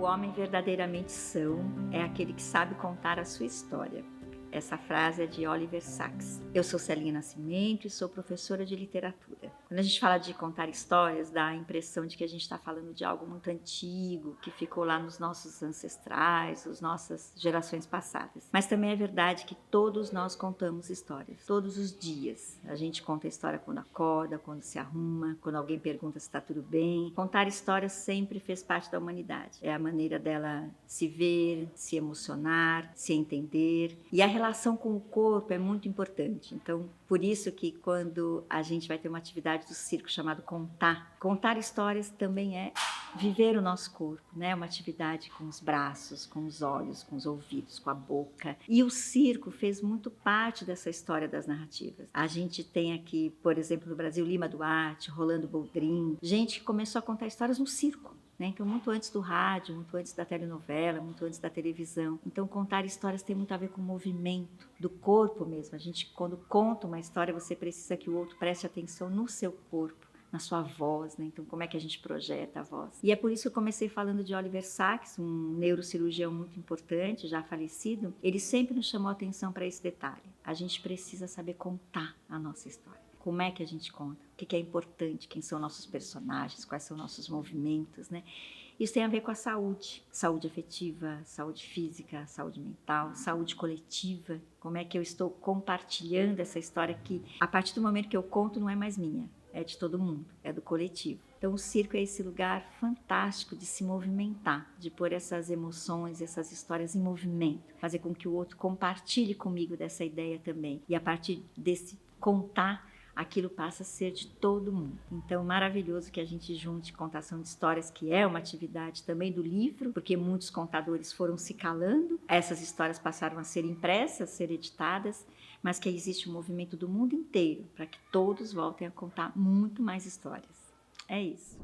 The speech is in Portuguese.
homem verdadeiramente são é aquele que sabe contar a sua história. Essa frase é de Oliver Sacks. Eu sou Celina Nascimento e sou professora de literatura. Quando a gente fala de contar histórias, dá a impressão de que a gente está falando de algo muito antigo, que ficou lá nos nossos ancestrais, nas nossas gerações passadas. Mas também é verdade que todos nós contamos histórias, todos os dias. A gente conta a história quando acorda, quando se arruma, quando alguém pergunta se está tudo bem. Contar histórias sempre fez parte da humanidade. É a maneira dela se ver, se emocionar, se entender. E a relação com o corpo é muito importante. Então, por isso que quando a gente vai ter uma atividade do circo chamado contar histórias também é viver o nosso corpo, né? Uma atividade com os braços, com os olhos, com os ouvidos, com a boca. E o circo fez muito parte dessa história das narrativas. A gente tem aqui, por exemplo, no Brasil, Lima Duarte, Rolando Boldrin, gente que começou a contar histórias no circo. Então, muito antes do rádio, muito antes da telenovela, muito antes da televisão. Então, contar histórias tem muito a ver com o movimento do corpo mesmo. A gente, quando conta uma história, você precisa que o outro preste atenção no seu corpo, na sua voz, né? Então, como é que a gente projeta a voz? E é por isso que eu comecei falando de Oliver Sacks, um neurocirurgião muito importante, já falecido. Ele sempre nos chamou a atenção para esse detalhe. A gente precisa saber contar a nossa história. Como é que a gente conta? O que é importante? Quem são nossos personagens? Quais são nossos movimentos, né? Isso tem a ver com a saúde. Saúde afetiva, saúde física, saúde mental, saúde coletiva. Como é que eu estou compartilhando essa história que, a partir do momento que eu conto, não é mais minha. É de todo mundo, é do coletivo. Então o circo é esse lugar fantástico de se movimentar, de pôr essas emoções, essas histórias em movimento, fazer com que o outro compartilhe comigo dessa ideia também. E a partir desse contar, aquilo passa a ser de todo mundo. Então, maravilhoso que a gente junte contação de histórias, que é uma atividade também do livro, porque muitos contadores foram se calando, essas histórias passaram a ser impressas, a ser editadas, mas que existe um movimento do mundo inteiro para que todos voltem a contar muito mais histórias. É isso.